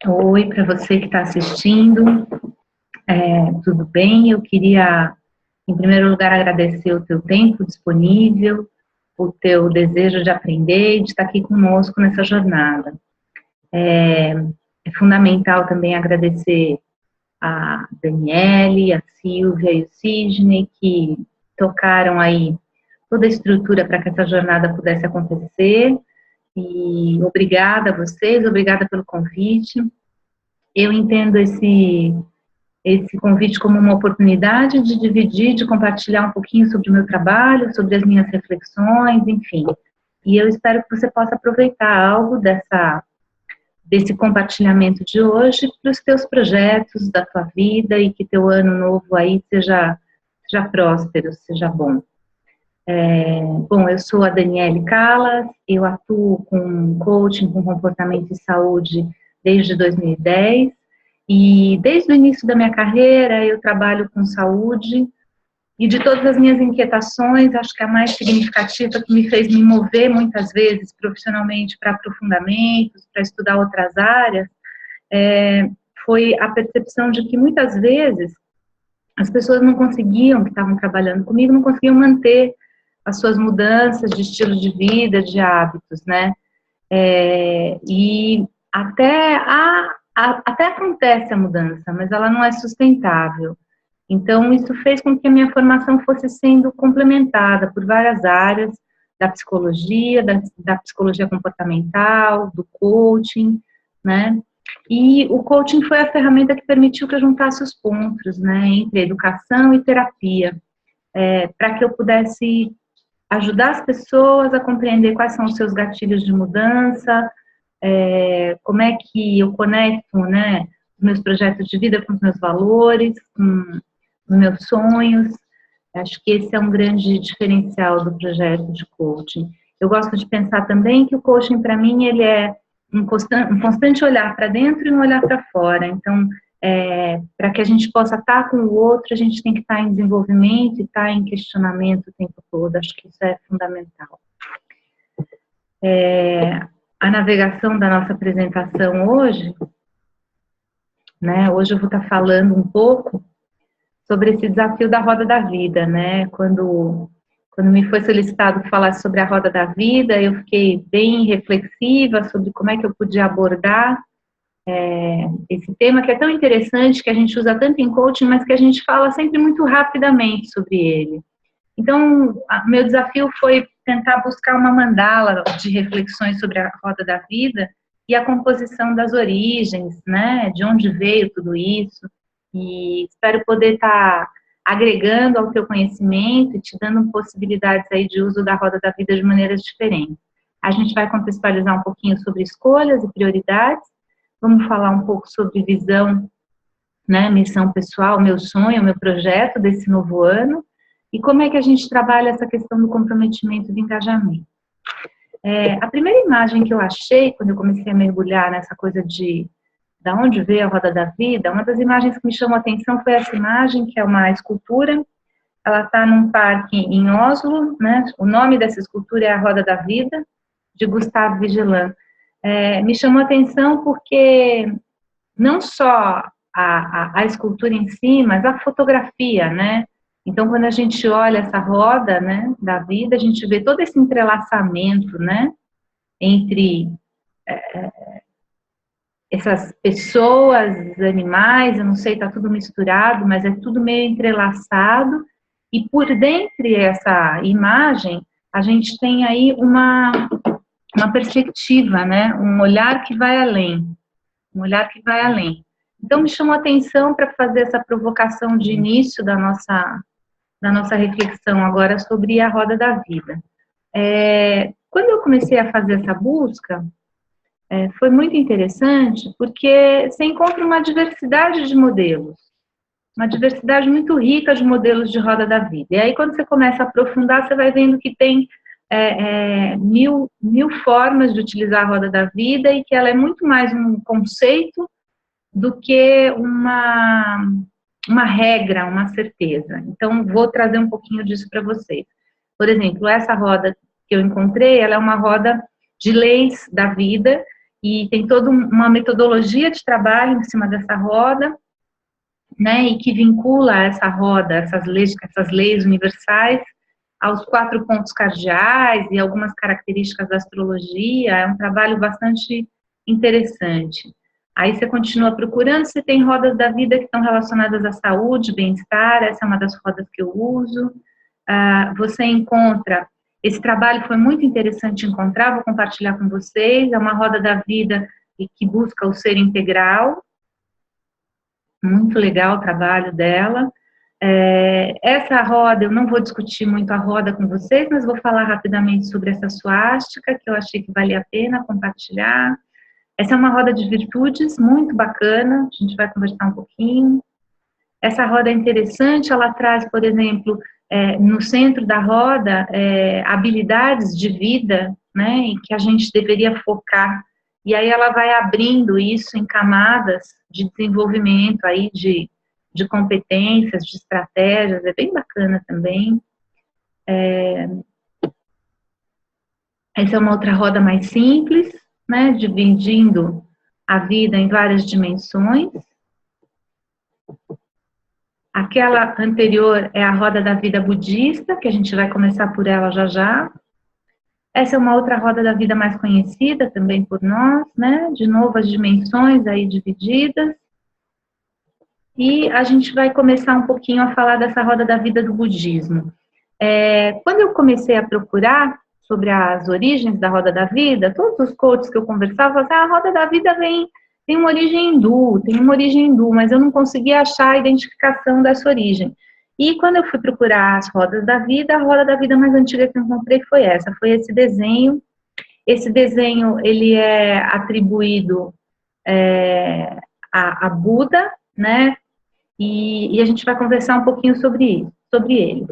Oi, para você que está assistindo, tudo bem? Eu queria, em primeiro lugar, agradecer o teu tempo disponível, o teu desejo de aprender e de estar aqui conosco nessa jornada. É fundamental também agradecer a Daniele, a Silvia e o Sidney, que tocaram aí toda a estrutura para que essa jornada pudesse acontecer. E obrigada a vocês, obrigada pelo convite. Eu entendo esse convite como uma oportunidade de dividir, de compartilhar um pouquinho sobre o meu trabalho, sobre as minhas reflexões, enfim. E eu espero que você possa aproveitar algo desse compartilhamento de hoje para os teus projetos, da tua vida, e que teu ano novo aí seja próspero, seja bom. Bom, eu sou a Daniele Callas, eu atuo com coaching, com comportamento e saúde desde 2010, e desde o início da minha carreira eu trabalho com saúde, e de todas as minhas inquietações, acho que a mais significativa que me fez me mover muitas vezes profissionalmente para aprofundamentos, para estudar outras áreas, foi a percepção de que muitas vezes as pessoas não conseguiam, que estavam trabalhando comigo, não conseguiam manter as suas mudanças de estilo de vida, de hábitos, né? E até acontece a mudança, mas ela não é sustentável. Então, isso fez com que a minha formação fosse sendo complementada por várias áreas da psicologia, da psicologia comportamental, do coaching, né? E o coaching foi a ferramenta que permitiu que eu juntasse os pontos, né, entre educação e terapia, para que eu pudesse ajudar as pessoas a compreender quais são os seus gatilhos de mudança, como é que eu conecto, né, os meus projetos de vida com os meus valores, com os meus sonhos. Acho que esse é um grande diferencial do projeto de coaching. Eu gosto de pensar também que o coaching, para mim, ele é um constante olhar para dentro e um olhar para fora. Então, para que a gente possa estar com o outro, a gente tem que estar em desenvolvimento e estar em questionamento o tempo todo. Acho que isso é fundamental. A navegação da nossa apresentação hoje, né? Hoje eu vou estar falando um pouco sobre esse desafio da roda da vida, né? Quando me foi solicitado falar sobre a roda da vida, eu fiquei bem reflexiva sobre como é que eu podia abordar esse tema, que é tão interessante, que a gente usa tanto em coaching, mas que a gente fala sempre muito rapidamente sobre ele. Então, meu desafio foi tentar buscar uma mandala de reflexões sobre a roda da vida e a composição das origens, né? De onde veio tudo isso. E espero poder estar agregando ao teu conhecimento e te dando possibilidades aí de uso da roda da vida de maneiras diferentes. A gente vai contextualizar um pouquinho sobre escolhas e prioridades, vamos falar um pouco sobre visão, né, missão pessoal, meu sonho, meu projeto desse novo ano, e como é que a gente trabalha essa questão do comprometimento e do engajamento. A primeira imagem que eu achei, quando eu comecei a mergulhar nessa coisa de onde veio a roda da vida, uma das imagens que me chamou a atenção foi essa imagem, que é uma escultura. Ela está num parque em Oslo, né? O nome dessa escultura é A Roda da Vida, de Gustave Vigeland. Me chamou a atenção porque não só a escultura em si, mas a fotografia, né? Então, quando a gente olha essa roda, né, da vida, a gente vê todo esse entrelaçamento, né, entre essas pessoas, animais, eu não sei, está tudo misturado, mas é tudo meio entrelaçado, e por dentro essa imagem, a gente tem aí uma perspectiva, né, um olhar que vai além, Então, me chamou a atenção para fazer essa provocação de início da nossa reflexão agora sobre a roda da vida. Quando eu comecei a fazer essa busca, foi muito interessante, porque você encontra uma diversidade de modelos, uma diversidade muito rica de modelos de roda da vida. E aí, quando você começa a aprofundar, você vai vendo que tem mil formas de utilizar a roda da vida e que ela é muito mais um conceito do que uma regra, uma certeza. Então, vou trazer um pouquinho disso para vocês. Por exemplo, essa roda que eu encontrei, ela é uma roda de leis da vida, e tem toda uma metodologia de trabalho em cima dessa roda, né, e que vincula essa roda, essas leis universais, aos 4 pontos cardeais e algumas características da astrologia. É um trabalho bastante interessante. Aí você continua procurando, você tem rodas da vida que estão relacionadas à saúde, bem-estar, essa é uma das rodas que eu uso. Você encontra, esse trabalho foi muito interessante encontrar, vou compartilhar com vocês, é uma roda da vida que busca o ser integral, muito legal o trabalho dela. Essa roda, eu não vou discutir muito a roda com vocês, mas vou falar rapidamente sobre essa suástica, que eu achei que valia a pena compartilhar. Essa é uma roda de virtudes, muito bacana, a gente vai conversar um pouquinho. Essa roda é interessante, ela traz, por exemplo, no centro da roda, habilidades de vida, né, em que a gente deveria focar. E aí ela vai abrindo isso em camadas de desenvolvimento aí de competências, de estratégias, é bem bacana também. Essa é uma outra roda mais simples, né, dividindo a vida em várias dimensões. Aquela anterior é a roda da vida budista, que a gente vai começar por ela já já. Essa é uma outra roda da vida mais conhecida também por nós, né, de novo as dimensões aí divididas. E a gente vai começar um pouquinho a falar dessa roda da vida do budismo. Quando eu comecei a procurar sobre as origens da roda da vida, todos os coaches que eu conversava falavam assim, a roda da vida tem uma origem hindu, mas eu não conseguia achar a identificação dessa origem. E quando eu fui procurar as rodas da vida, a roda da vida mais antiga que eu encontrei foi essa, foi esse desenho. Esse desenho, ele é atribuído a Buda, né? E a gente vai conversar um pouquinho sobre ele.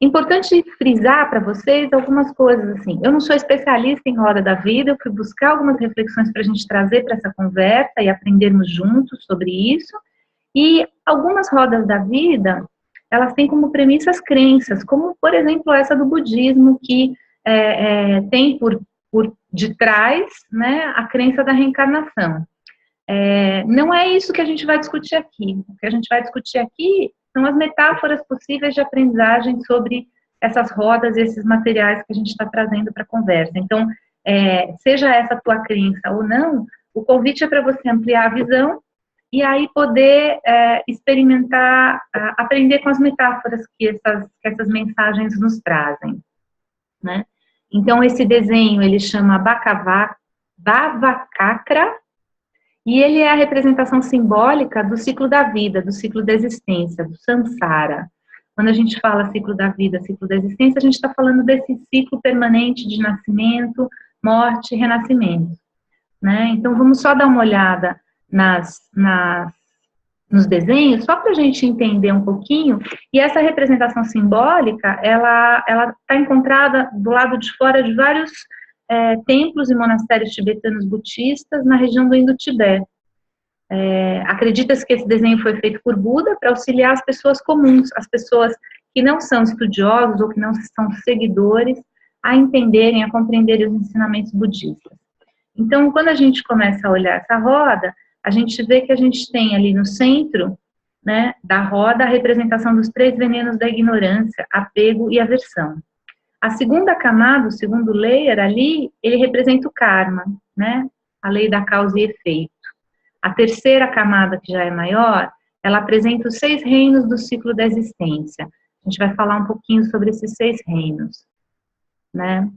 Importante frisar para vocês algumas coisas, assim, eu não sou especialista em roda da vida, eu fui buscar algumas reflexões para a gente trazer para essa conversa e aprendermos juntos sobre isso, e algumas rodas da vida, elas têm como premissa as crenças, como, por exemplo, essa do budismo, que tem por detrás, né, a crença da reencarnação. Não é isso que a gente vai discutir aqui. O que a gente vai discutir aqui são as metáforas possíveis de aprendizagem sobre essas rodas e esses materiais que a gente está trazendo para a conversa. Então, seja essa a tua crença ou não, o convite é para você ampliar a visão e aí poder experimentar, aprender com as metáforas que essas mensagens nos trazem, né? Então, esse desenho, ele chama Bhavacakra, e ele é a representação simbólica do ciclo da vida, do ciclo da existência, do samsara. Quando a gente fala ciclo da vida, ciclo da existência, a gente está falando desse ciclo permanente de nascimento, morte e renascimento, né? Então, vamos só dar uma olhada nos desenhos, só para a gente entender um pouquinho. E essa representação simbólica, ela está encontrada do lado de fora de vários templos e monastérios tibetanos budistas na região do Indo-Tibete. Acredita-se que esse desenho foi feito por Buda para auxiliar as pessoas comuns, as pessoas que não são estudiosos ou que não são seguidores, a entenderem, a compreenderem os ensinamentos budistas. Então, quando a gente começa a olhar essa roda, a gente vê que a gente tem ali no centro, né, da roda a representação dos 3 venenos da ignorância, apego e aversão. A segunda camada, o segundo layer ali, ele representa o karma, né? A lei da causa e efeito. A terceira camada, que já é maior, ela apresenta os 6 reinos do ciclo da existência. A gente vai falar um pouquinho sobre esses 6 reinos, né?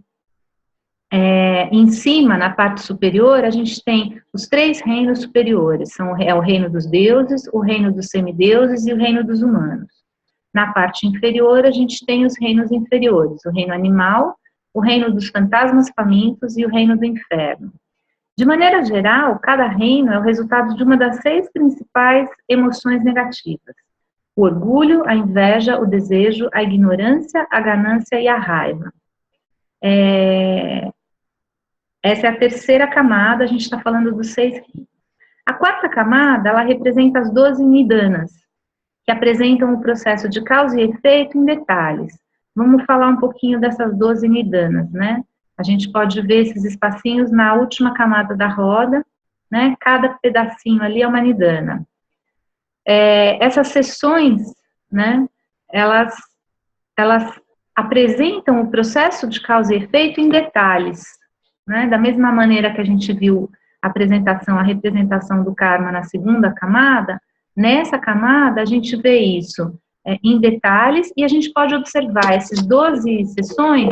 Em cima, na parte superior, a gente tem os 3 reinos superiores. É o reino dos deuses, o reino dos semideuses e o reino dos humanos. Na parte inferior, a gente tem os reinos inferiores, o reino animal, o reino dos fantasmas famintos e o reino do inferno. De maneira geral, cada reino é o resultado de uma das 6 principais emoções negativas: o orgulho, a inveja, o desejo, a ignorância, a ganância e a raiva. Essa é a terceira camada, a gente está falando dos 6 reinos. A quarta camada, ela representa as 12 nidanas, que apresentam o processo de causa e efeito em detalhes. Vamos falar um pouquinho dessas 12 nidanas, né? A gente pode ver esses espacinhos na última camada da roda, né? Cada pedacinho ali é uma nidana. Essas sessões, né? Elas apresentam o processo de causa e efeito em detalhes, né? Da mesma maneira que a gente viu a representação do karma na segunda camada, nessa camada a gente vê isso em detalhes e a gente pode observar essas 12 sessões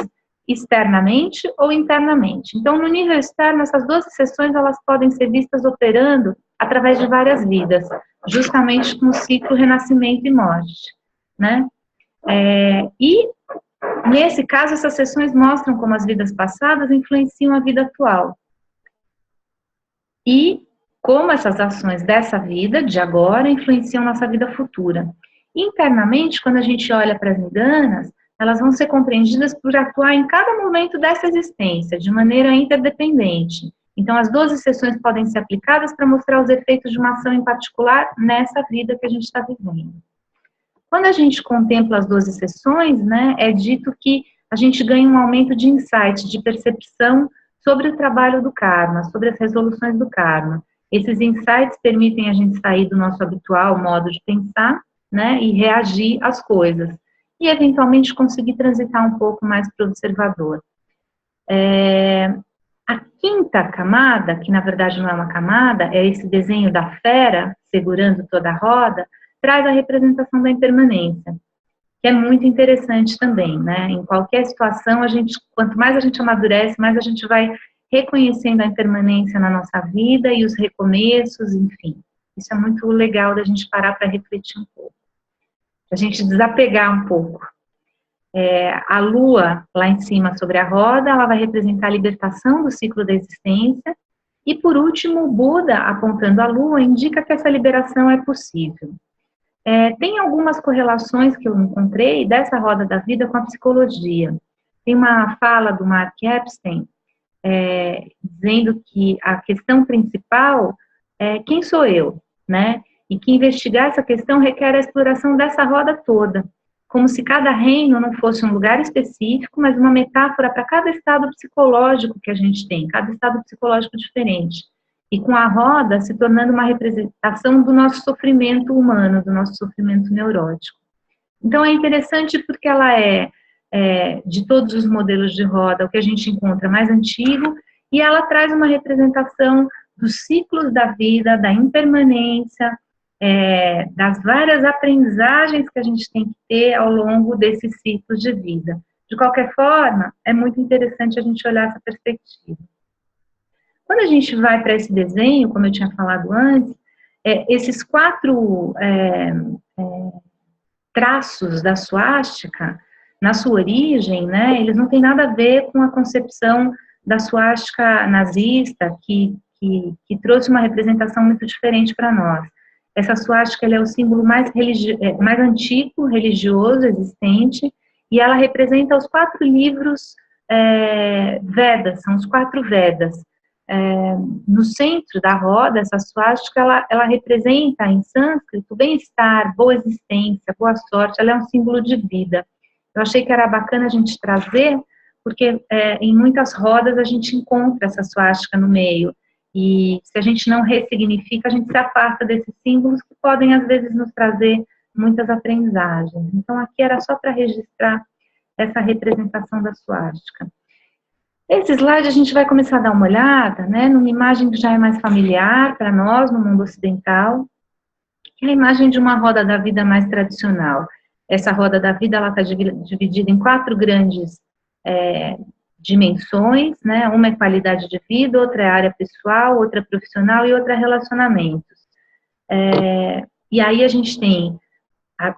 externamente ou internamente. Então, no nível externo, essas 12 sessões elas podem ser vistas operando através de várias vidas, justamente com o ciclo renascimento e morte, né? E nesse caso, essas sessões mostram como as vidas passadas influenciam a vida atual. E como essas ações dessa vida, de agora, influenciam nossa vida futura. Internamente, quando a gente olha para as nidanas, elas vão ser compreendidas por atuar em cada momento dessa existência, de maneira interdependente. Então, as 12 sessões podem ser aplicadas para mostrar os efeitos de uma ação em particular nessa vida que a gente está vivendo. Quando a gente contempla as 12 sessões, né, é dito que a gente ganha um aumento de insight, de percepção sobre o trabalho do karma, sobre as resoluções do karma. Esses insights permitem a gente sair do nosso habitual modo de pensar, né, e reagir às coisas. E, eventualmente, conseguir transitar um pouco mais para o observador. A quinta camada, que na verdade não é uma camada, é esse desenho da fera segurando toda a roda, traz a representação da impermanência, que é muito interessante também, né? Em qualquer situação, quanto mais a gente amadurece, mais a gente vai reconhecendo a impermanência na nossa vida e os recomeços, enfim. Isso é muito legal da gente parar para refletir um pouco, a gente desapegar um pouco. A lua, lá em cima sobre a roda, ela vai representar a libertação do ciclo da existência, e por último, o Buda, apontando a lua, indica que essa liberação é possível. Tem algumas correlações que eu encontrei dessa roda da vida com a psicologia. Tem uma fala do Mark Epstein, dizendo que a questão principal é quem sou eu, né? E que investigar essa questão requer a exploração dessa roda toda, como se cada reino não fosse um lugar específico, mas uma metáfora para cada estado psicológico que a gente tem, cada estado psicológico diferente. E com a roda se tornando uma representação do nosso sofrimento humano, do nosso sofrimento neurótico. Então é interessante porque ela de todos os modelos de roda, o que a gente encontra mais antigo, e ela traz uma representação dos ciclos da vida, da impermanência, das várias aprendizagens que a gente tem que ter ao longo desses ciclos de vida. De qualquer forma, é muito interessante a gente olhar essa perspectiva. Quando a gente vai para esse desenho, como eu tinha falado antes, esses 4 traços da suástica, na sua origem, né, eles não têm nada a ver com a concepção da suástica nazista, que trouxe uma representação muito diferente para nós. Essa suástica é o símbolo mais antigo, religioso, existente, e ela representa os 4 livros Vedas, são os 4 Vedas. No centro da roda, essa suástica, ela representa em sânscrito bem-estar, boa existência, boa sorte, ela é um símbolo de vida. Eu achei que era bacana a gente trazer, porque em muitas rodas a gente encontra essa suástica no meio, e se a gente não ressignifica, a gente se afasta desses símbolos que podem, às vezes, nos trazer muitas aprendizagens. Então, aqui era só para registrar essa representação da suástica. Esse slide a gente vai começar a dar uma olhada, né, numa imagem que já é mais familiar para nós, no mundo ocidental, que é a imagem de uma roda da vida mais tradicional. Essa roda da vida está dividida em 4 grandes dimensões, né? Uma é qualidade de vida, outra é área pessoal, outra é profissional e outra é relacionamentos. E aí a gente tem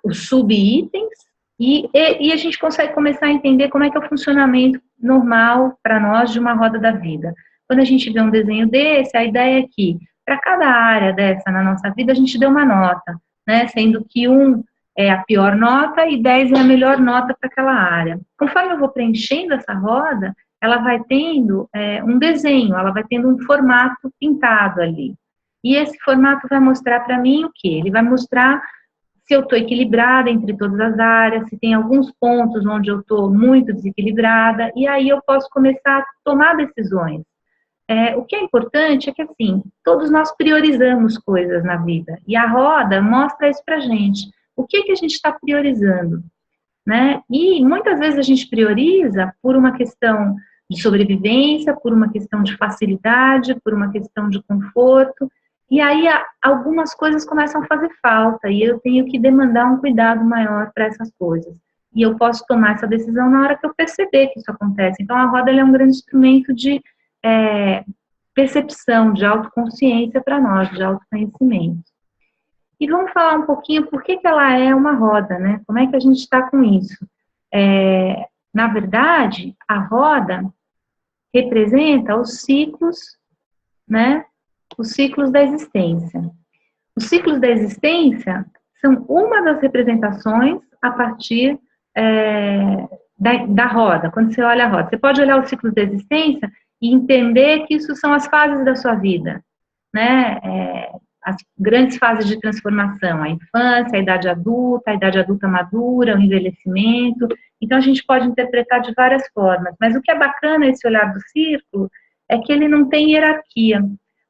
os sub-itens e a gente consegue começar a entender como é que é o funcionamento normal para nós de uma roda da vida. Quando a gente vê um desenho desse, a ideia é que para cada área dessa na nossa vida a gente dê uma nota, né? Sendo que 1 é a pior nota e 10 é a melhor nota para aquela área. Conforme eu vou preenchendo essa roda, ela vai tendo um desenho, ela vai tendo um formato pintado ali. E esse formato vai mostrar para mim o quê? Ele vai mostrar se eu estou equilibrada entre todas as áreas, se tem alguns pontos onde eu estou muito desequilibrada, e aí eu posso começar a tomar decisões. O que é importante é que, assim, todos nós priorizamos coisas na vida, e a roda mostra isso pra gente. O que a gente está priorizando, né? E muitas vezes a gente prioriza por uma questão de sobrevivência, por uma questão de facilidade, por uma questão de conforto, e aí algumas coisas começam a fazer falta, e eu tenho que demandar um cuidado maior para essas coisas. E eu posso tomar essa decisão na hora que eu perceber que isso acontece. Então, a roda ela é um grande instrumento de percepção, de autoconsciência para nós, de autoconhecimento. E vamos falar um pouquinho por que ela é uma roda, né? Como é que a gente está com isso? Na verdade, a roda representa os ciclos, né? Os ciclos da existência. Os ciclos da existência são uma das representações a partir da roda. Quando você olha a roda, você pode olhar os ciclos da existência e entender que isso são as fases da sua vida, né? As grandes fases de transformação, a infância, a idade adulta madura, o envelhecimento. Então, a gente pode interpretar de várias formas. Mas o que é bacana esse olhar do círculo é que ele não tem hierarquia.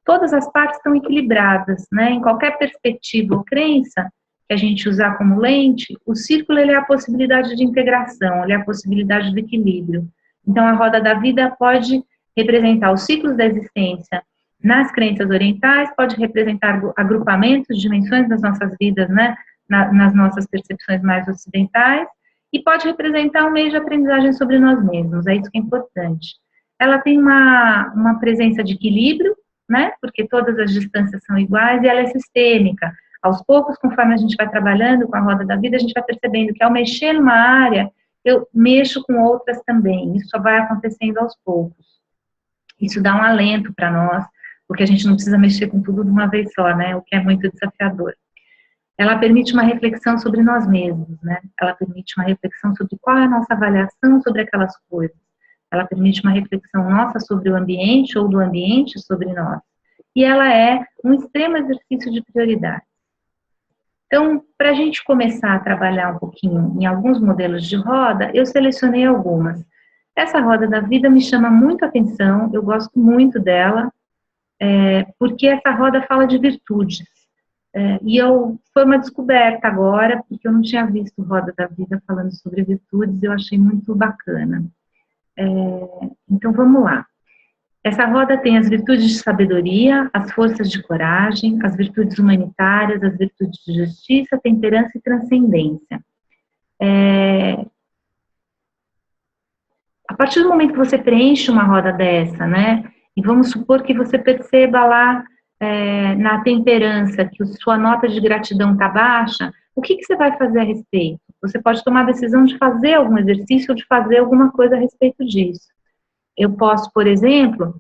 Todas as partes estão equilibradas, né? Em qualquer perspectiva ou crença que a gente usar como lente, o círculo ele é a possibilidade de integração, ele é a possibilidade do equilíbrio. Então, a roda da vida pode representar os ciclos da existência nas crenças orientais, pode representar agrupamentos, dimensões das nossas vidas, né? Nas nossas percepções mais ocidentais, e pode representar um meio de aprendizagem sobre nós mesmos, é isso que é importante. Ela tem uma presença de equilíbrio, né? Porque todas as distâncias são iguais e ela é sistêmica. Aos poucos, conforme a gente vai trabalhando com a roda da vida, a gente vai percebendo que ao mexer numa área, eu mexo com outras também. Isso só vai acontecendo aos poucos. Isso dá um alento para nós, porque a gente não precisa mexer com tudo de uma vez só, né? O que é muito desafiador. Ela permite uma reflexão sobre nós mesmos, né? Ela permite uma reflexão sobre qual é a nossa avaliação sobre aquelas coisas. Ela permite uma reflexão nossa sobre o ambiente ou do ambiente sobre nós. E ela é um extremo exercício de prioridade. Então, para a gente começar a trabalhar um pouquinho em alguns modelos de roda, eu selecionei algumas. Essa roda da vida me chama muito a atenção, eu gosto muito dela, porque essa roda fala de virtudes. Foi uma descoberta agora, porque eu não tinha visto roda da vida falando sobre virtudes, eu achei muito bacana. Então, vamos lá. Essa roda tem as virtudes de sabedoria, as forças de coragem, as virtudes humanitárias, as virtudes de justiça, temperança e transcendência. A partir do momento que você preenche uma roda dessa, né, e vamos supor que você perceba lá na temperança que sua nota de gratidão está baixa, o que você vai fazer a respeito? Você pode tomar a decisão de fazer algum exercício ou de fazer alguma coisa a respeito disso. Eu posso, por exemplo,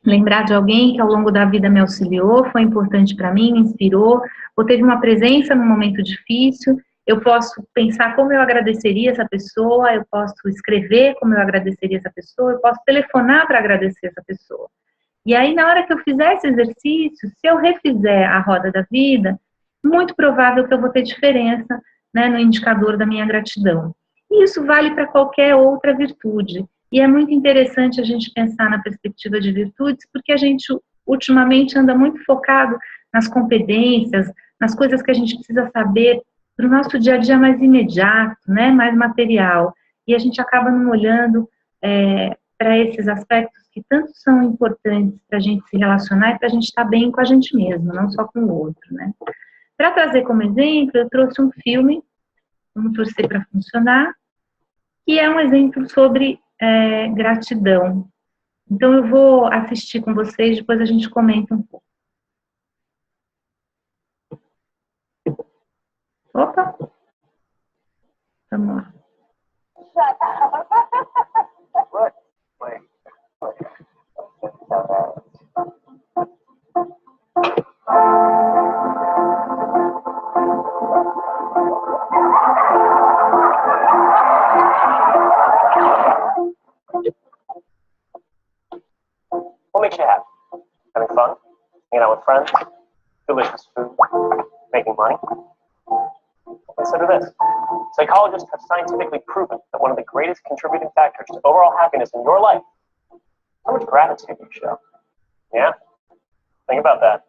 lembrar de alguém que ao longo da vida me auxiliou, foi importante para mim, me inspirou, ou teve uma presença num momento difícil. Eu posso pensar como eu agradeceria essa pessoa, eu posso escrever como eu agradeceria essa pessoa, eu posso telefonar para agradecer essa pessoa. E aí, na hora que eu fizer esse exercício, se eu refizer a roda da vida, muito provável que eu vou ter diferença, né, no indicador da minha gratidão. E isso vale para qualquer outra virtude. E é muito interessante a gente pensar na perspectiva de virtudes, porque a gente ultimamente anda muito focado nas competências, nas coisas que a gente precisa saber para o nosso dia a dia mais imediato, né, mais material. E a gente acaba não olhando para esses aspectos que tanto são importantes para a gente se relacionar e para a gente estar bem com a gente mesmo, não só com o outro, né. Para trazer como exemplo, eu trouxe um filme, Vamos Torcer para Funcionar, que é um exemplo sobre gratidão. Então, eu vou assistir com vocês, depois a gente comenta um pouco. Opa! Vamos lá. What makes you happy? Having fun? Hanging out with friends? Delicious food? Making money? to this. Psychologists have scientifically proven that one of the greatest contributing factors to overall happiness in your life is how much gratitude you show. Yeah? Think about that.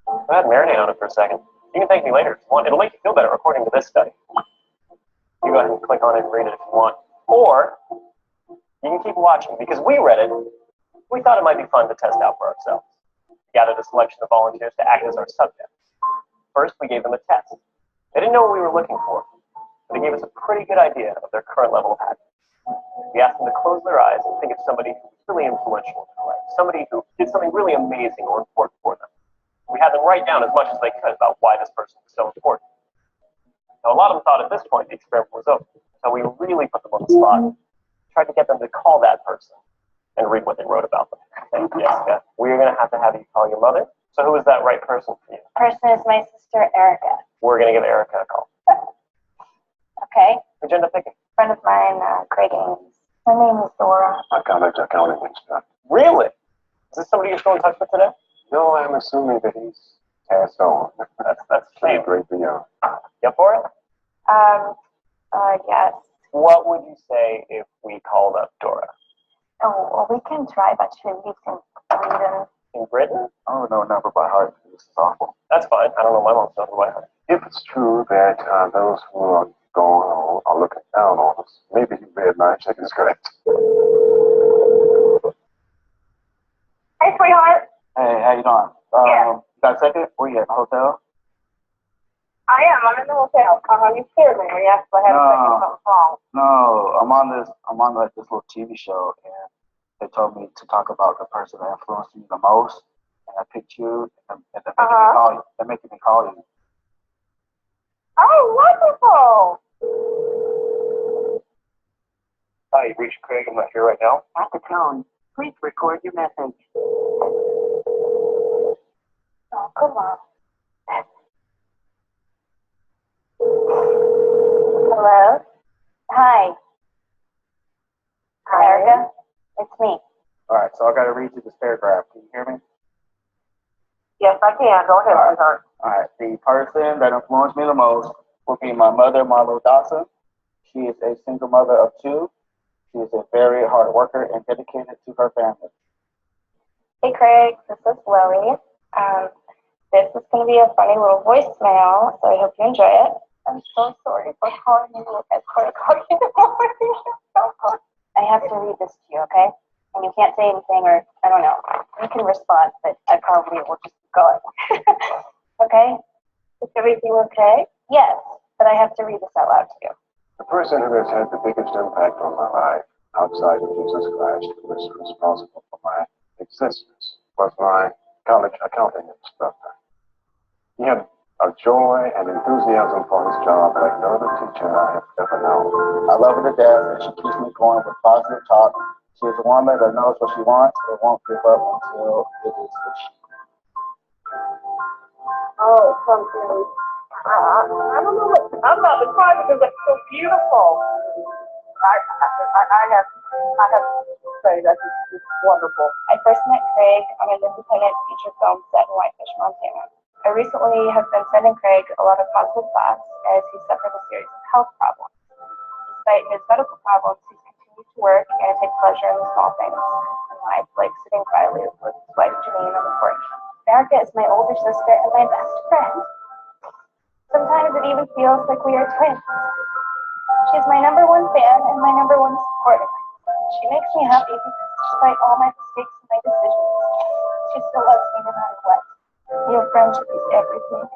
Go ahead and marinate on it for a second. You can thank me later if you want. It'll make you feel better according to this study. You go ahead and click on it and read it if you want. Or you can keep watching because we read it. We thought it might be fun to test out for ourselves. We gathered a selection of volunteers to act as our subjects. First, we gave them a test. They didn't know what we were looking for, but it gave us a pretty good idea of their current level of happiness. We asked them to close their eyes and think of somebody who was really influential in their life, somebody who did something really amazing or important for them. We had them write down as much as they could about why this person was so important. Now, a lot of them thought at this point the experiment was over, so we really put them on the spot, tried to get them to call that person and read what they wrote about them. Thank you, Jessica. We're going to have you call your mother. So who is that right person for you? Person is my sister, Erica. We're going to give Erica a call. Okay. Who'd you end up picking? A friend of mine, Craig Ames. My name is Dora. Accounting instructor. Really? Is this somebody you're still in touch with today? No, I'm assuming that he's passed on. That's shame. Great beyond. You up for it? Yes. What would you say if we called up Dora? Oh, well, we can try, but she lives in Sweden. In Britain? Oh, no, number by heart. This is awful. That's fine. I don't know my mom's number by heart. If it's true that those who are gone are looking down on us, maybe he read my check is correct. Hey, sweetheart. Hey, how you doing? Yeah. You got a second? Where you at, the hotel? I am. I'm in the hotel. You scared me when you asked if I had a second something wrong. No, I'm on like this little TV show, and they told me to talk about the person that influenced me the most, and I picked you, and they're making me call you. Oh, wonderful. Hi, you've reached Craig. I'm not here right now. At the tone, please record your message. Oh, come on. Hello? Hi. Hi, Erica. It's me. All right, so I got to read you this paragraph. Can you hear me? Yes, I can. Go ahead, sweetheart. All right, the person that influenced me the most would be my mother, Marlo Dawson. She is a single mother of two. She is a very hard worker and dedicated to her family. Hey, Craig. This is Lily. This is going to be a funny little voicemail, so I hope you enjoy it. I'm so sorry for calling you at 4 o'clock in the morning. I have to read this to you, okay? And you can't say anything, or I don't know. You can respond, but I probably will just go. Okay? Is everything okay? Yes, but I have to read this out loud to you. The person who has had the biggest impact on my life, outside of Jesus Christ, who is responsible for my existence, was my college accounting instructor. He had a joy and enthusiasm for his job like no other teacher I have ever known. I love her to death, and she keeps me going with positive talk. She is a woman that knows what she wants and won't give up until it is what she wants. Oh, something. I don't know what. I'm about to cry because it's so beautiful. I have to say that it's wonderful. I first met Craig on an independent feature film set in Whitefish, Montana. I recently have been sending Craig a lot of positive thoughts as he suffered a series of health problems. Despite his medical problems, he's continued to work and take pleasure in the small things in life, like sitting quietly with his wife Janine on the porch. Erica is my older sister and my best friend. Sometimes it even feels like we are twins. She's my #1 fan and my #1 supporter. She makes me happy because despite all my mistakes and my decisions, she still loves me no matter what. Your friendship is everything.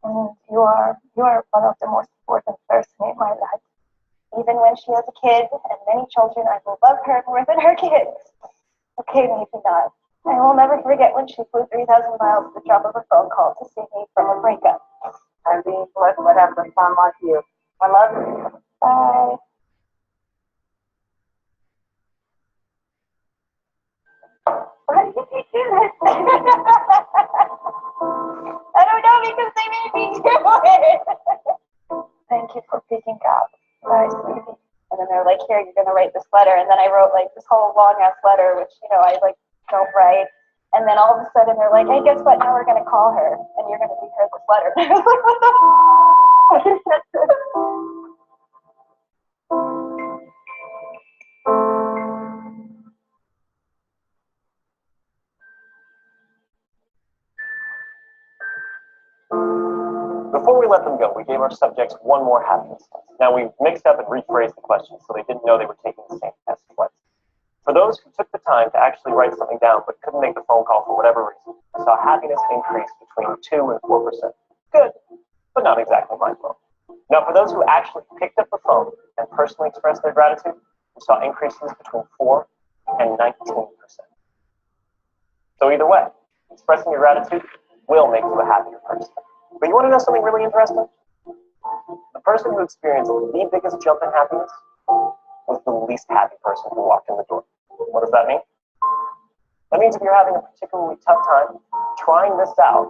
And you are one of the most important person in my life. Even when she has a kid and many children, I will love her more than her kids. Okay, maybe not. I will never forget when she flew 3,000 miles at the drop of a phone call to save me from a breakup. I'm being blessed to have a son like you. I love you. Bye. Why did you do this? I don't know, because they made me do it. Thank you for picking up. Bye, sweetie. And then they're like, here, you're going to write this letter. And then I wrote like this whole long ass letter, which, I like don't write. And then all of a sudden they're like, hey, guess what? Now we're going to call her and you're going to read her this letter. I was like, what the Before we let them go, we gave our subjects one more happiness test. Now we mixed up and rephrased the questions so they didn't know they were taking the same test twice. For those who took the time to actually write something down but couldn't make the phone call for whatever reason, we saw happiness increase between 2 and 4%. Good, but not exactly mind-blowing. Now for those who actually picked up the phone and personally expressed their gratitude, we saw increases between 4 and 19%. So either way, expressing your gratitude will make you a happier person. But you want to know something really interesting? The person who experienced the biggest jump in happiness was the least happy person who walked in the door. What does that mean? That means if you're having a particularly tough time, trying this out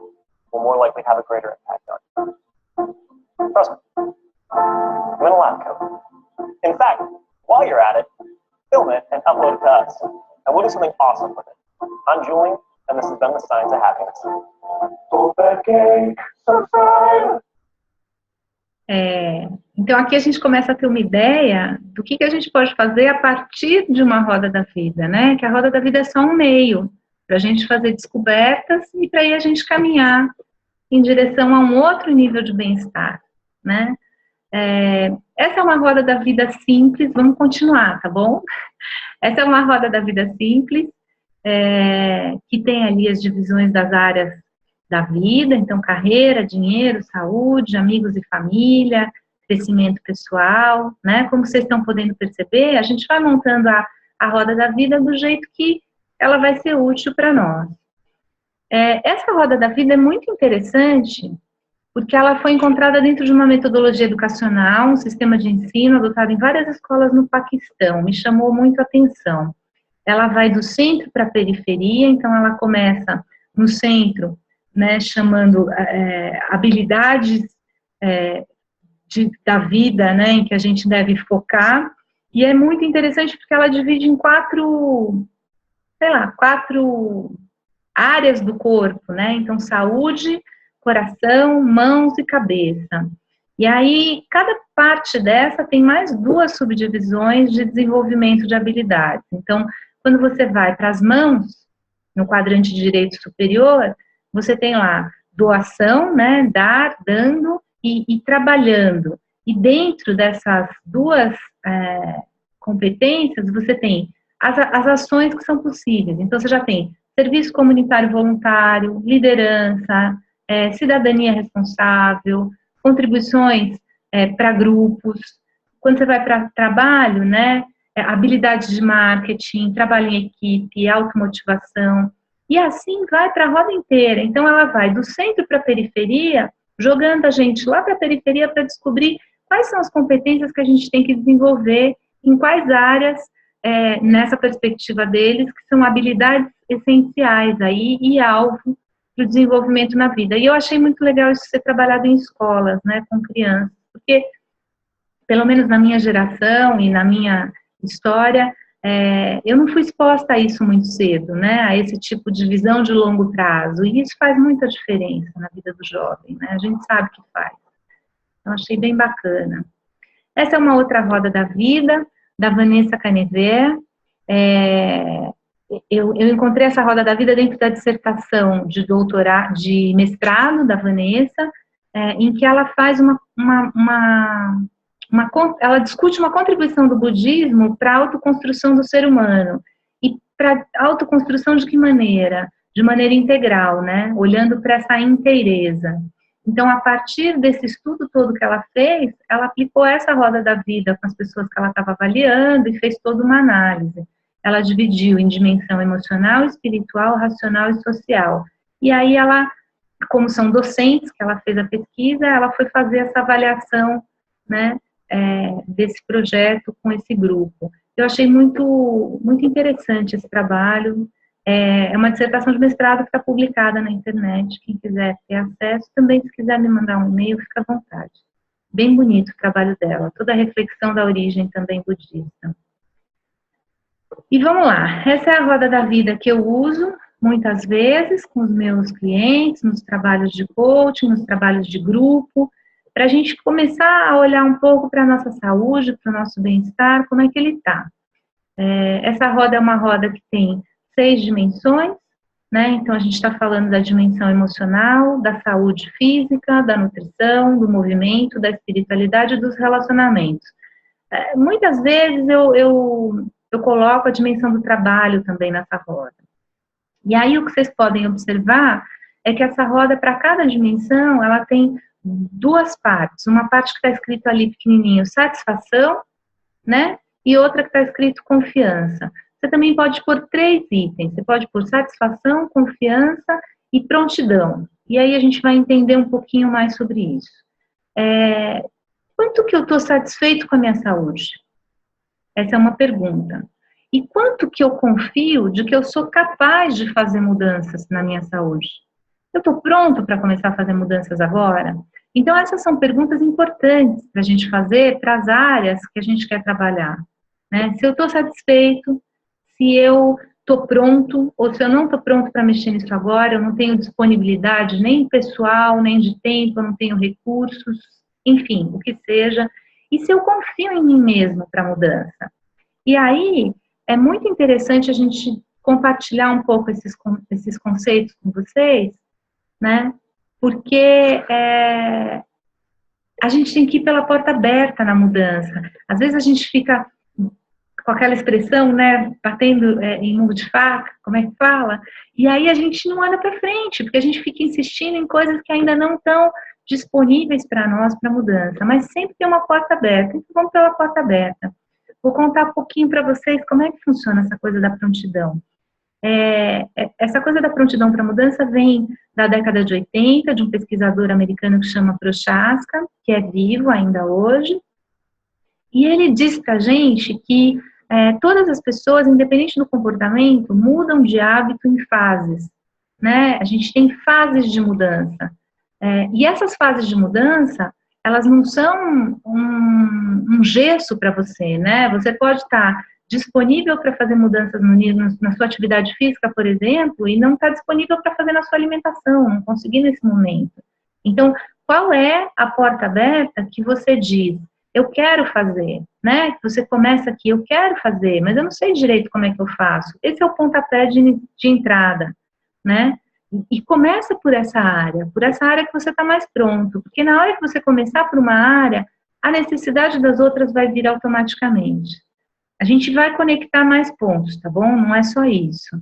will more likely have a greater impact on you. Trust me. I'm in a lab coat. In fact, while you're at it, film it and upload it to us, and we'll do something awesome with it. I'm Julian, and this has been the Science of Happiness. Então aqui a gente começa a ter uma ideia do que a gente pode fazer a partir de uma roda da vida, né? Que a roda da vida é só um meio para a gente fazer descobertas e para aí a gente caminhar em direção a um outro nível de bem-estar, né? Essa é uma roda da vida simples, vamos continuar, tá bom? Essa é uma roda da vida simples, que tem ali as divisões das áreas da vida, então carreira, dinheiro, saúde, amigos e família, crescimento pessoal, né? Como vocês estão podendo perceber, a gente vai montando a roda da vida do jeito que ela vai ser útil para nós. Essa roda da vida é muito interessante porque ela foi encontrada dentro de uma metodologia educacional, um sistema de ensino adotado em várias escolas no Paquistão, me chamou muito a atenção. Ela vai do centro para a periferia, então ela começa no centro, né, chamando habilidades da vida, né, em que a gente deve focar, e é muito interessante porque ela divide em quatro áreas do corpo, né, então saúde, coração, mãos e cabeça. E aí, cada parte dessa tem mais 2 subdivisões de desenvolvimento de habilidades. Então, quando você vai para as mãos, no quadrante direito superior, você tem lá doação, né, dar, dando e trabalhando. E dentro dessas 2 competências, você tem as ações que são possíveis. Então, você já tem serviço comunitário voluntário, liderança, cidadania responsável, contribuições para grupos. Quando você vai para trabalho, né, habilidades de marketing, trabalho em equipe, automotivação, e assim vai para a roda inteira. Então, ela vai do centro para a periferia, jogando a gente lá para a periferia para descobrir quais são as competências que a gente tem que desenvolver, em quais áreas, nessa perspectiva deles, que são habilidades essenciais aí e alvo para o desenvolvimento na vida. E eu achei muito legal isso ser trabalhado em escolas, né, com crianças, porque, pelo menos na minha geração e na minha história, eu não fui exposta a isso muito cedo, né, a esse tipo de visão de longo prazo, e isso faz muita diferença na vida do jovem, né, a gente sabe que faz. Então, achei bem bacana. Essa é uma outra roda da vida, da Vanessa Canever. Eu encontrei essa roda da vida dentro da dissertação de mestrado da Vanessa, em que ela faz ela discute uma contribuição do budismo para a autoconstrução do ser humano. E para a autoconstrução de que maneira? De maneira integral, né? Olhando para essa inteireza. Então, a partir desse estudo todo que ela fez, ela aplicou essa roda da vida com as pessoas que ela estava avaliando e fez toda uma análise. Ela dividiu em dimensão emocional, espiritual, racional e social. E aí ela, como são docentes que ela fez a pesquisa, ela foi fazer essa avaliação, né, desse projeto com esse grupo. Eu achei muito, muito interessante esse trabalho. É uma dissertação de mestrado que está publicada na internet. Quem quiser ter acesso, também se quiser me mandar um e-mail, fica à vontade. Bem bonito o trabalho dela, toda a reflexão da origem também budista. E vamos lá, essa é a roda da vida que eu uso muitas vezes com os meus clientes, nos trabalhos de coaching, nos trabalhos de grupo, para a gente começar a olhar um pouco para a nossa saúde, para o nosso bem-estar, como é que ele está. Essa roda é uma roda que tem 6 dimensões, né? Então, a gente está falando da dimensão emocional, da saúde física, da nutrição, do movimento, da espiritualidade e dos relacionamentos. Muitas vezes eu coloco a dimensão do trabalho também nessa roda. E aí, o que vocês podem observar é que essa roda, para cada dimensão, ela tem 2 partes. Uma parte que está escrito ali pequenininho, satisfação, né? E outra que está escrito confiança. Você também pode pôr 3 itens. Você pode pôr satisfação, confiança e prontidão. E aí a gente vai entender um pouquinho mais sobre isso. Quanto que eu estou satisfeito com a minha saúde? Essa é uma pergunta. E quanto que eu confio de que eu sou capaz de fazer mudanças na minha saúde? Eu estou pronto para começar a fazer mudanças agora? Então, essas são perguntas importantes para a gente fazer para as áreas que a gente quer trabalhar. Né? Se eu estou satisfeito, se eu estou pronto, ou se eu não estou pronto para mexer nisso agora, eu não tenho disponibilidade nem pessoal, nem de tempo, eu não tenho recursos, enfim, o que seja. E se eu confio em mim mesmo para a mudança? E aí, é muito interessante a gente compartilhar um pouco esses conceitos com vocês, né? Porque a gente tem que ir pela porta aberta na mudança. Às vezes a gente fica com aquela expressão, né, batendo em murro de faca, como é que fala? E aí a gente não anda para frente, porque a gente fica insistindo em coisas que ainda não estão disponíveis para nós, para mudança. Mas sempre tem uma porta aberta, então vamos pela porta aberta. Vou contar um pouquinho para vocês como é que funciona essa coisa da prontidão. Essa coisa da prontidão para mudança vem da década de 80, de um pesquisador americano que chama Prochaska, que é vivo ainda hoje, e ele diz para a gente que todas as pessoas, independente do comportamento, mudam de hábito em fases, né? A gente tem fases de mudança, e essas fases de mudança, elas não são um gesso para você, né? Você pode estar disponível para fazer mudanças na sua atividade física, por exemplo, e não está disponível para fazer na sua alimentação, não conseguir nesse momento. Então, qual é a porta aberta que você diz, eu quero fazer, né? Você começa aqui, eu quero fazer, mas eu não sei direito como é que eu faço. Esse é o pontapé de entrada, né? E começa por essa área que você está mais pronto, porque na hora que você começar por uma área, a necessidade das outras vai vir automaticamente. A gente vai conectar mais pontos, tá bom? Não é só isso.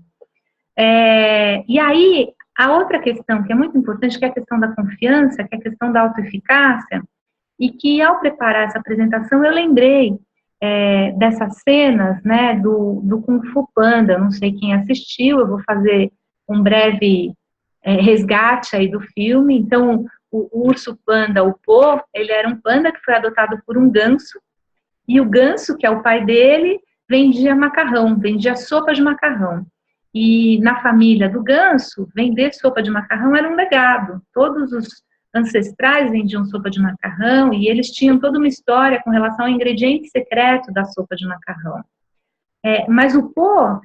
E aí, a outra questão que é muito importante, que é a questão da confiança, que é a questão da autoeficácia, e que ao preparar essa apresentação eu lembrei dessas cenas, né, do Kung Fu Panda. Eu não sei quem assistiu, eu vou fazer um breve resgate aí do filme. Então, o urso panda, o Po, ele era um panda que foi adotado por um ganso, e o ganso, que é o pai dele, vendia macarrão, vendia sopa de macarrão. E na família do ganso, vender sopa de macarrão era um legado. Todos os ancestrais vendiam sopa de macarrão e eles tinham toda uma história com relação ao ingrediente secreto da sopa de macarrão. Mas o Po,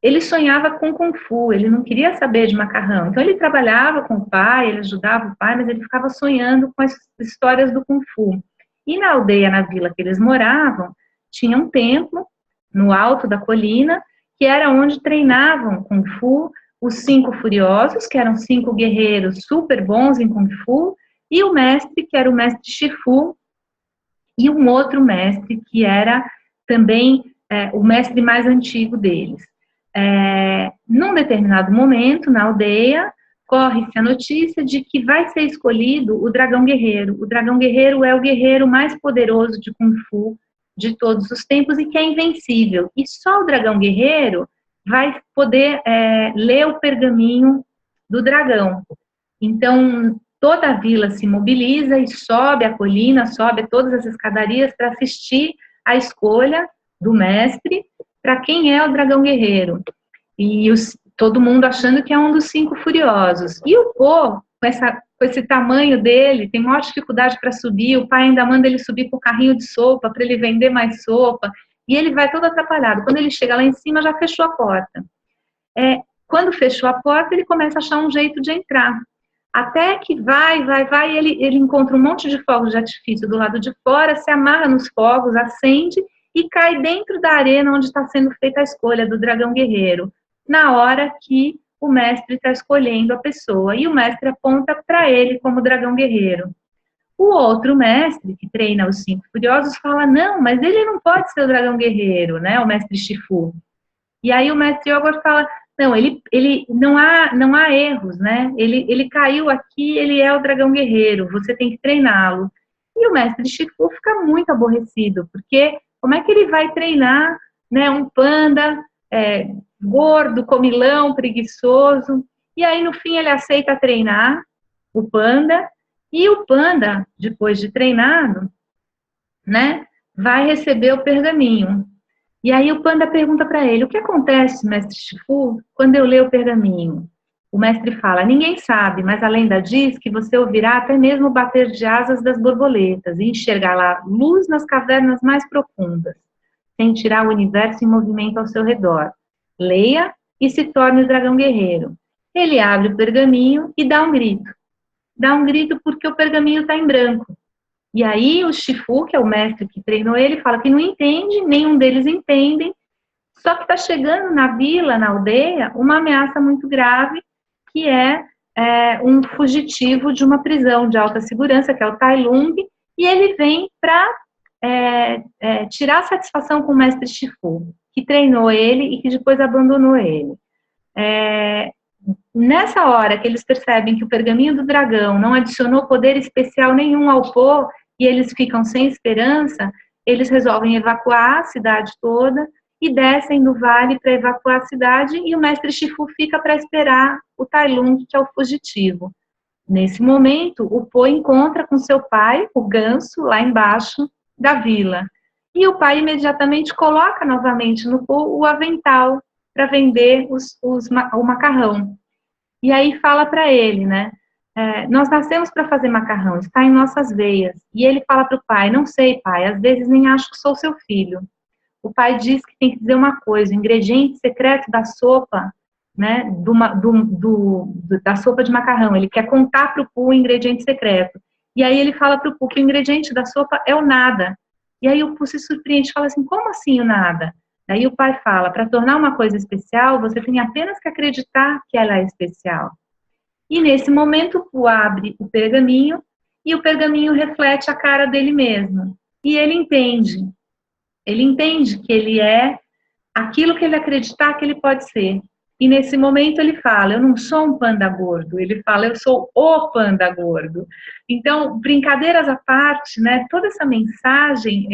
ele sonhava com Kung Fu, ele não queria saber de macarrão. Então ele trabalhava com o pai, ele ajudava o pai, mas ele ficava sonhando com as histórias do Kung Fu. E na aldeia, na vila que eles moravam, tinha um templo no alto da colina, que era onde treinavam Kung Fu os 5 furiosos, que eram 5 guerreiros super bons em Kung Fu, e o mestre, que era o mestre Shifu, e um outro mestre, que era também o mestre mais antigo deles. Num determinado momento, na aldeia, corre-se a notícia de que vai ser escolhido o dragão guerreiro. O dragão guerreiro é o guerreiro mais poderoso de Kung Fu de todos os tempos e que é invencível. E só o dragão guerreiro vai poder ler o pergaminho do dragão. Então, toda a vila se mobiliza e sobe a colina, sobe todas as escadarias para assistir a escolha do mestre para quem é o dragão guerreiro. E todo mundo achando que é um dos 5 furiosos. E o Po, com esse tamanho dele, tem maior dificuldade para subir, o pai ainda manda ele subir com o carrinho de sopa para ele vender mais sopa, e ele vai todo atrapalhado. Quando ele chega lá em cima, já fechou a porta. Quando fechou a porta, ele começa a achar um jeito de entrar. Até que vai, e ele encontra um monte de fogos de artifício do lado de fora, se amarra nos fogos, acende e cai dentro da arena onde está sendo feita a escolha do dragão guerreiro, na hora que o mestre está escolhendo a pessoa, e o mestre aponta para ele como dragão guerreiro. O outro mestre, que treina os 5 furiosos, fala, não, mas ele não pode ser o dragão guerreiro, né, o mestre Shifu. E aí o mestre Yogurt fala, não, ele não há erros, né? Ele caiu aqui, ele é o dragão guerreiro, você tem que treiná-lo. E o mestre Shifu fica muito aborrecido, porque como é que ele vai treinar, né, um panda gordo, comilão, preguiçoso? E aí no fim ele aceita treinar o panda, e o panda, depois de treinado, né, vai receber o pergaminho. E aí o panda pergunta para ele, o que acontece, mestre Shifu, quando eu leio o pergaminho? O mestre fala, ninguém sabe, mas a lenda diz que você ouvirá até mesmo o bater de asas das borboletas e enxergar lá luz nas cavernas mais profundas, sentirá o universo em movimento ao seu redor. Leia e se torne o dragão guerreiro. Ele abre o pergaminho e dá um grito. Dá um grito porque o pergaminho está em branco. E aí o Shifu, que é o mestre que treinou ele, fala que não entende, nenhum deles entendem, só que está chegando na vila, na aldeia, uma ameaça muito grave, que é um fugitivo de uma prisão de alta segurança, que é o Tai Lung, e ele vem para tirar satisfação com o mestre Shifu, que treinou ele e que depois abandonou ele. Nessa hora que eles percebem que o pergaminho do dragão não adicionou poder especial nenhum ao Po, e eles ficam sem esperança, eles resolvem evacuar a cidade toda e descem do vale para evacuar a cidade, e o mestre Shifu fica para esperar o Tai Lung, que é o fugitivo. Nesse momento, o Po encontra com seu pai, o ganso, lá embaixo da vila. E o pai imediatamente coloca novamente no Po o avental para vender o macarrão. E aí fala para ele, né? Nós nascemos para fazer macarrão, está em nossas veias. E ele fala para o pai, não sei, pai, às vezes nem acho que sou seu filho. O pai diz que tem que dizer uma coisa, o ingrediente secreto da sopa, né, da sopa de macarrão, ele quer contar para o Pooh o ingrediente secreto. E aí ele fala para o Pooh que o ingrediente da sopa é o nada. E aí o Pooh se surpreende, fala assim, como assim o nada? Daí o pai fala, para tornar uma coisa especial, você tem apenas que acreditar que ela é especial. E nesse momento o Pooh abre o pergaminho, e o pergaminho reflete a cara dele mesmo. E ele entende que ele é aquilo que ele acreditar que ele pode ser. E nesse momento ele fala, eu não sou um panda gordo, ele fala, eu sou o panda gordo. Então, brincadeiras à parte, né, toda essa mensagem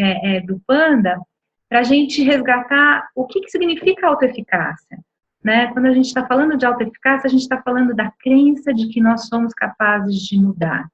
do panda, para a gente resgatar o que significa autoeficácia. Né? Quando a gente está falando de autoeficácia, a gente está falando da crença de que nós somos capazes de mudar.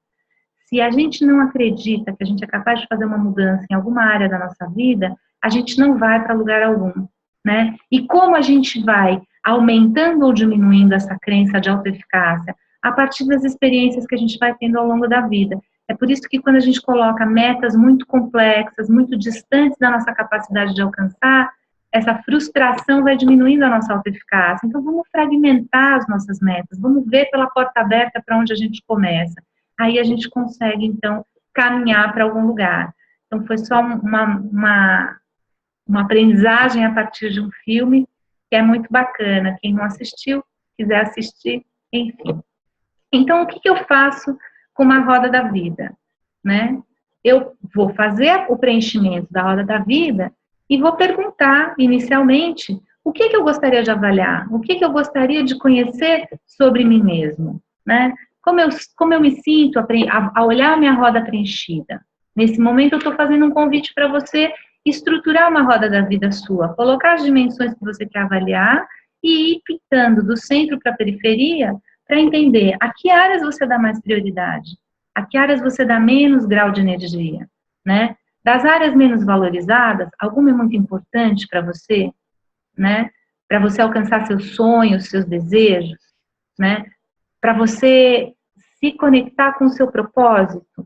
Se a gente não acredita que a gente é capaz de fazer uma mudança em alguma área da nossa vida, a gente não vai para lugar algum. Né? E como a gente vai aumentando ou diminuindo essa crença de autoeficácia? A partir das experiências que a gente vai tendo ao longo da vida. É por isso que quando a gente coloca metas muito complexas, muito distantes da nossa capacidade de alcançar, essa frustração vai diminuindo a nossa autoeficácia. Então, vamos fragmentar as nossas metas, vamos ver pela porta aberta para onde a gente começa. Aí a gente consegue, então, caminhar para algum lugar. Então, foi só uma aprendizagem a partir de um filme que é muito bacana. Quem não assistiu, quiser assistir, enfim. Então, o que eu faço com uma roda da vida? Né? Eu vou fazer o preenchimento da roda da vida e vou perguntar, inicialmente, o que eu gostaria de avaliar? O que eu gostaria de conhecer sobre mim mesmo? Né? Como eu me sinto a olhar a minha roda preenchida? Nesse momento, eu estou fazendo um convite para você estruturar uma roda da vida sua, colocar as dimensões que você quer avaliar e ir pintando do centro para a periferia para entender a que áreas você dá mais prioridade, a que áreas você dá menos grau de energia, né? Das áreas menos valorizadas, alguma é muito importante para você, né? Para você alcançar seus sonhos, seus desejos, né? Para você se conectar com o seu propósito.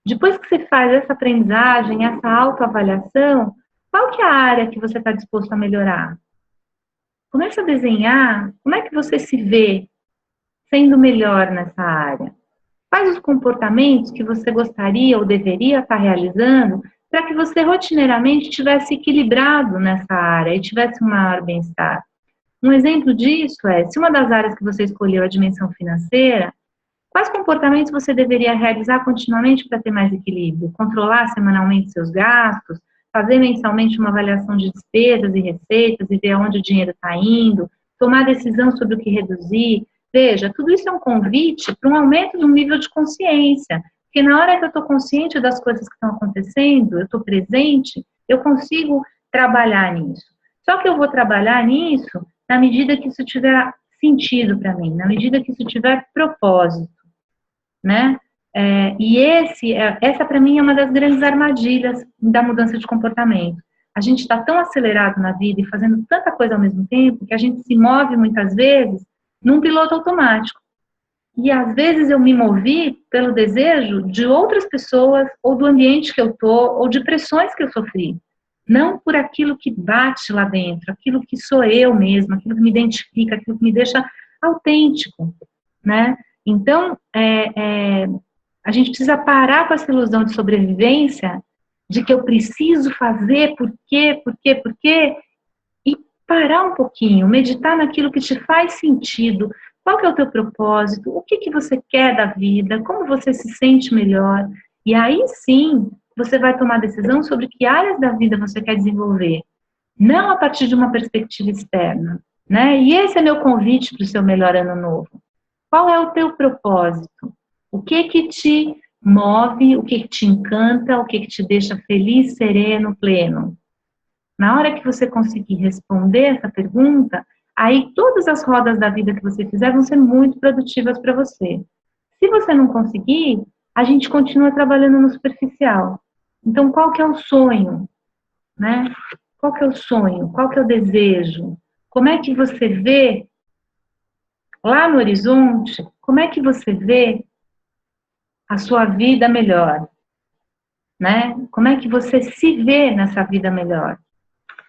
Depois que você faz essa aprendizagem, essa autoavaliação, qual que é a área que você está disposto a melhorar? Começa a desenhar como é que você se vê sendo melhor nessa área. Quais os comportamentos que você gostaria ou deveria estar realizando para que você rotineiramente estivesse equilibrado nessa área e tivesse um maior bem-estar? Um exemplo disso é, se uma das áreas que você escolheu é a dimensão financeira, quais comportamentos você deveria realizar continuamente para ter mais equilíbrio? Controlar semanalmente seus gastos, fazer mensalmente uma avaliação de despesas e receitas e ver aonde o dinheiro está indo, tomar decisão sobre o que reduzir. Veja, tudo isso é um convite para um aumento do nível de consciência, porque na hora que eu estou consciente das coisas que estão acontecendo, eu estou presente, eu consigo trabalhar nisso. Só que eu vou trabalhar nisso na medida que isso tiver sentido para mim, na medida que isso tiver propósito, né? Essa para mim é uma das grandes armadilhas da mudança de comportamento. A gente está tão acelerado na vida e fazendo tanta coisa ao mesmo tempo que a gente se move muitas vezes num piloto automático. E às vezes eu me movi pelo desejo de outras pessoas, ou do ambiente que eu estou, ou de pressões que eu sofri. Não por aquilo que bate lá dentro, aquilo que sou eu mesma, aquilo que me identifica, aquilo que me deixa autêntico, né? Então, a gente precisa parar com essa ilusão de sobrevivência, de que eu preciso fazer, por quê, e parar um pouquinho, meditar naquilo que te faz sentido. Qual que é o teu propósito? O que você quer da vida? Como você se sente melhor? E aí sim, você vai tomar decisão sobre que áreas da vida você quer desenvolver. Não a partir de uma perspectiva externa, né? E esse é meu convite para o seu melhor ano novo. Qual é o teu propósito? O que te move? O que te encanta? O que te deixa feliz, sereno, pleno? Na hora que você conseguir responder essa pergunta, aí todas as rodas da vida que você fizer vão ser muito produtivas para você. Se você não conseguir, a gente continua trabalhando no superficial. Então, qual que é o sonho? Né? Qual que é o sonho? Qual que é o desejo? Como é que você vê lá no horizonte? Como é que você vê a sua vida melhor? Né? Como é que você se vê nessa vida melhor?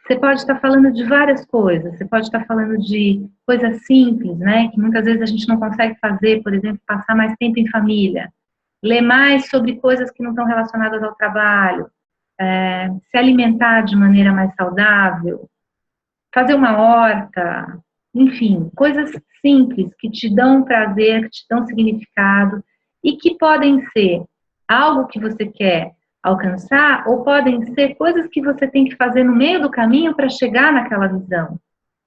Você pode estar falando de várias coisas, você pode estar falando de coisas simples, né, que muitas vezes a gente não consegue fazer, por exemplo, passar mais tempo em família, ler mais sobre coisas que não estão relacionadas ao trabalho, se alimentar de maneira mais saudável, fazer uma horta, enfim, coisas simples que te dão prazer, que te dão significado e que podem ser algo que você quer alcançar, ou podem ser coisas que você tem que fazer no meio do caminho para chegar naquela visão,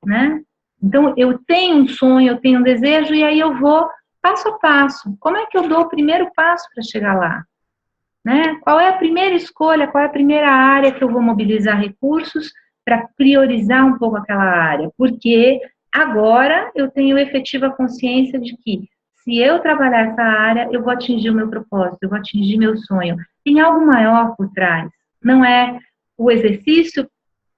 né? Então, eu tenho um sonho, eu tenho um desejo, e aí eu vou passo a passo. Como é que eu dou o primeiro passo para chegar lá? Né? Qual é a primeira escolha, qual é a primeira área que eu vou mobilizar recursos para priorizar um pouco aquela área? Porque agora eu tenho efetiva consciência de que se eu trabalhar essa área, eu vou atingir o meu propósito, eu vou atingir meu sonho. Tem algo maior por trás. Não é o exercício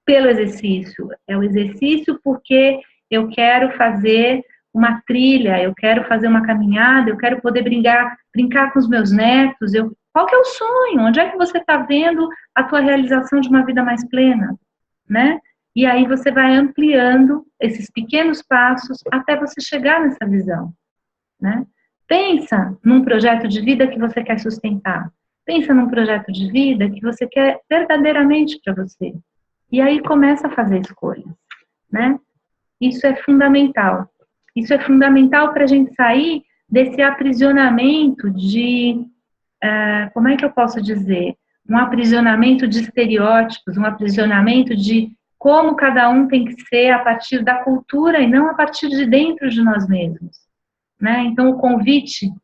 pelo exercício, é o exercício porque eu quero fazer uma trilha, eu quero fazer uma caminhada, eu quero poder brincar com os meus netos. Qual que é o sonho? Onde é que você está vendo a tua realização de uma vida mais plena? Né? E aí você vai ampliando esses pequenos passos até você chegar nessa visão. Né? Pensa num projeto de vida que você quer sustentar. Pensa num projeto de vida que você quer verdadeiramente para você. E aí começa a fazer escolhas, né? Isso é fundamental. Isso é fundamental para a gente sair desse aprisionamento como é que eu posso dizer? Um aprisionamento de estereótipos, um aprisionamento de como cada um tem que ser a partir da cultura e não a partir de dentro de nós mesmos. Né? Então,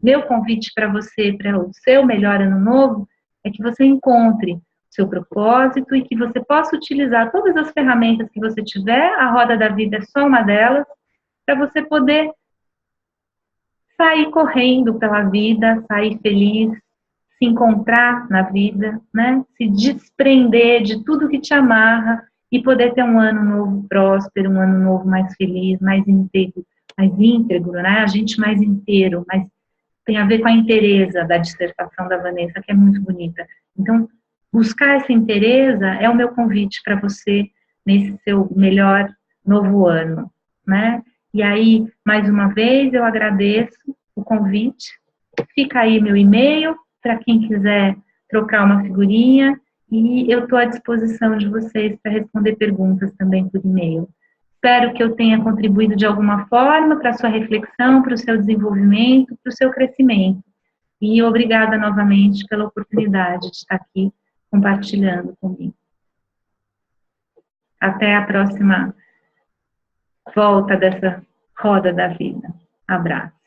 meu convite para você, para o seu melhor ano novo, é que você encontre seu propósito e que você possa utilizar todas as ferramentas que você tiver, a roda da vida é só uma delas, para você poder sair correndo pela vida, sair feliz, se encontrar na vida, né? Se desprender de tudo que te amarra e poder ter um ano novo próspero, um ano novo mais feliz, mais íntegro, né? A gente mais inteiro, mas tem a ver com a inteireza da dissertação da Vanessa, que é muito bonita. Então, buscar essa inteireza é o meu convite para você nesse seu melhor novo ano, né? E aí, mais uma vez, eu agradeço o convite fica aí meu e-mail para quem quiser trocar uma figurinha, e eu estou à disposição de vocês para responder perguntas também por e-mail. Espero que eu tenha contribuído de alguma forma para a sua reflexão, para o seu desenvolvimento, para o seu crescimento. E obrigada novamente pela oportunidade de estar aqui compartilhando comigo. Até a próxima volta dessa roda da vida. Abraço.